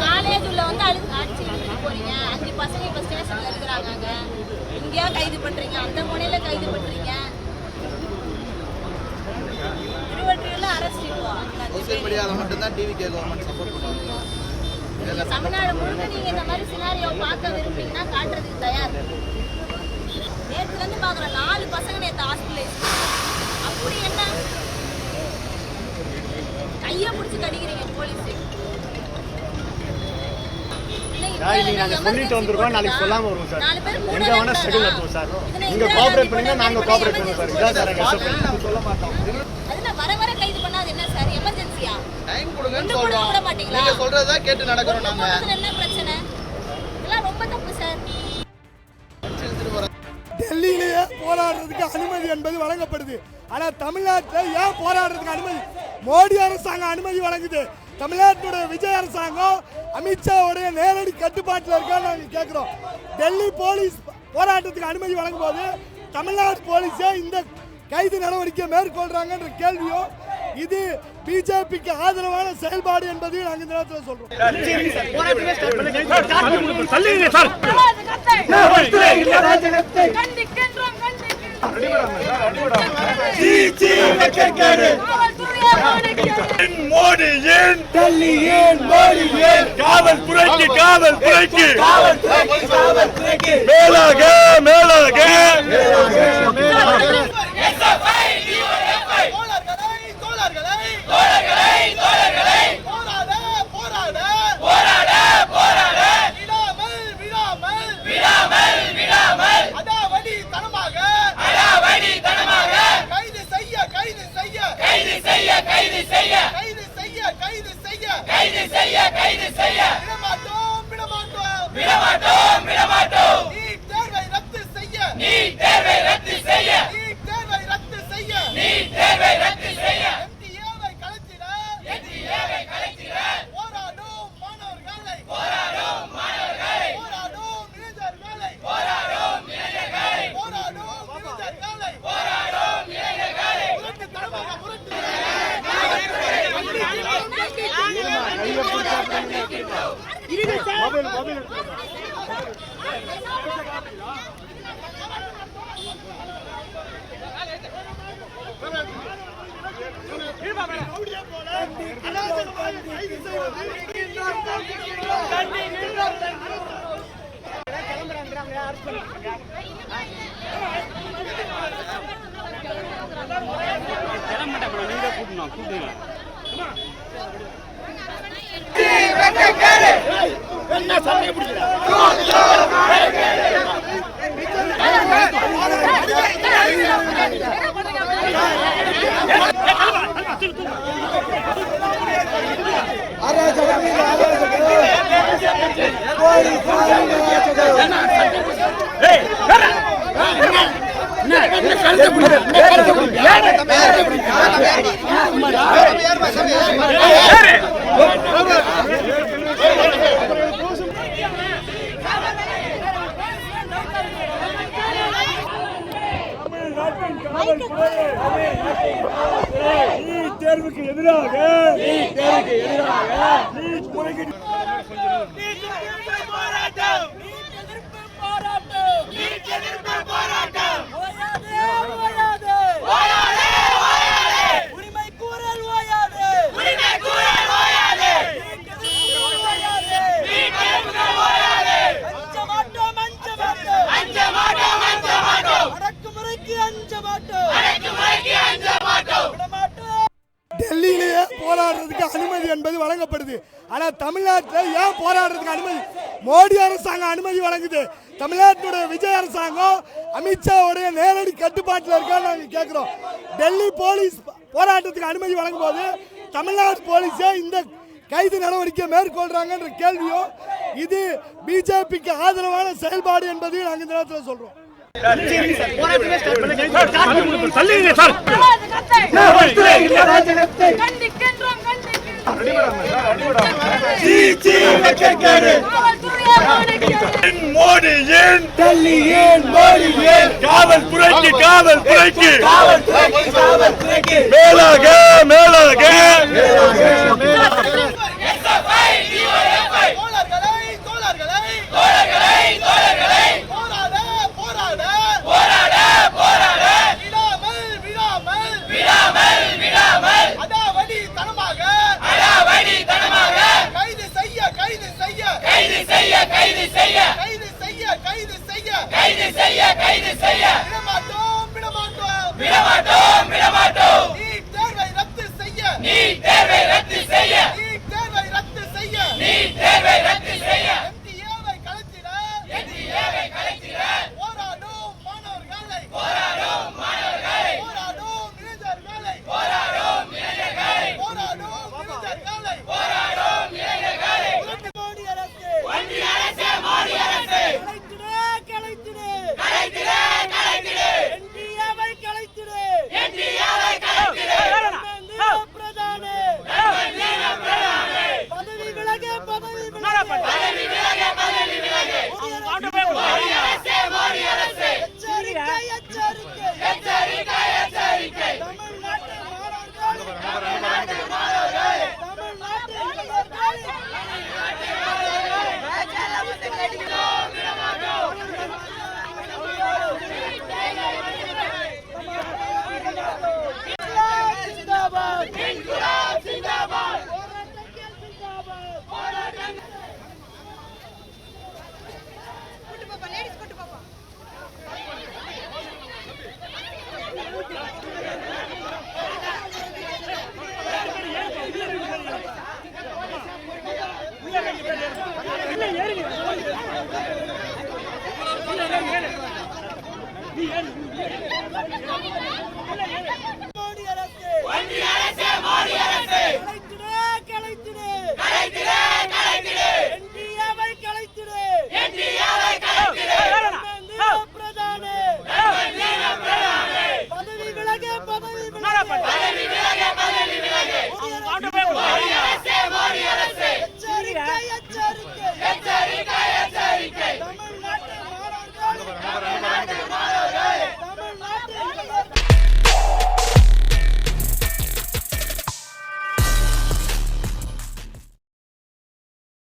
காலேஜ்ல வந்து அடிச்சு போறீங்க. 5 பசங்க இப்ப ஸ்டேஷன்ல இருக்கிறாங்க. இங்கேயா கைது பண்றீங்க, அந்த முனையில கைது பண்றீங்க. திருவற்றியூர்ல அரெஸ்ட் தமிழ்நாடு முழுக்க நீங்க இந்த மாதிரி சினாரியோ பார்க்க விரும்புறீங்கன்னா காட்டுறதுக்கு தயார். நேற்றுல இருந்து பாக்குறோம் 4 பசங்க நேற்று ஹாஸ்பிட்டலைஸ். அப்படி என்ன கையை பிடிச்சி கடிக்கிறீங்க போலீஸ்? சொல்லிட்டு வந்திருக்கோம், நாளைக்கு சொல்லாம வருவோம் சார். எங்க வேணா ஸ்ட்ரகிள் நடத்துவோம் சார். நீங்க கோஆபரேட் பண்ணீங்கன்னா நாங்க கோஆபரேட் பண்ணுவோம் சார். இதான் சார் எங்க சொல்ல மாட்டோம். அதுல வர கைது பண்ணாது என்ன சார்? எமர்ஜென்சியா? டைம் கொடுங்கன்னு சொல்றோம். நீங்க சொல்றதா கேட்டு நடக்கறோம் நாங்க. என்ன பிரச்சனை? இதெல்லாம் ரொம்ப தப்பு சார். டெல்லியிலேயே போராடுறதுக்கு அனுமதி என்பது வழங்கப்படுது. ஆனா தமிழ்நாட்டில் ஏன் போராடுறதுக்கு அனுமதி? மோடி அரசாங்கம் அனுமதி வழங்குது. தமிழ்நாட்டுடைய விஜய் அரசாங்கம் அமித்ஷாவுடைய நேரடி கட்டுப்பாட்டில் இருக்கான்னு நாங்கள் கேட்குறோம். டெல்லி போலீஸ் போராட்டத்துக்கு அனுமதி வழங்கும் போது தமிழ்நாடு போலீஸே இந்த கைது நடவடிக்கை மேற்கொள்றாங்கன்ற கேள்வியும் இது பிஜேபிக்கு ஆதரவான செயல்பாடு என்பதையும் நாங்கள் இந்த நேரத்தில் சொல்றோம். மோடியின் டெல்லியின் மோடியின் காவல்துறைக்கு மேலாக தேர்வுக்கு எதிராக டெல்லியிலேயே போராடுறதுக்கு அனுமதி என்பது வழங்கப்படுது. ஆனா தமிழ்நாட்டில் ஏன் போராடுறதுக்கு அனுமதி? மோடி அரசாங்கம் அனுமதி வழங்குது. தமிழ்நாட்டுடைய விஜய் அரசாங்கம் அமித்ஷாவுடைய நேரடி கட்டுப்பாட்டில் இருக்கான்னு நாங்கள் கேட்குறோம். டெல்லி போலீஸ் போராட்டத்துக்கு அனுமதி வழங்கும் போது தமிழ்நாடு போலீஸே இந்த கைது நடவடிக்கை மேற்கொள்றாங்கன்ற கேள்வியும் இது பிஜேபிக்கு ஆதரவான செயல்பாடு என்பதையும் நாங்கள் இந்த நேரத்தில் சொல்றோம். கண்டிக்கின்றோம் மோடியின் டெல்லியின் மோடியின் காவல்துறைக்கு மேலாக மோடி அரசு கலைத்திடு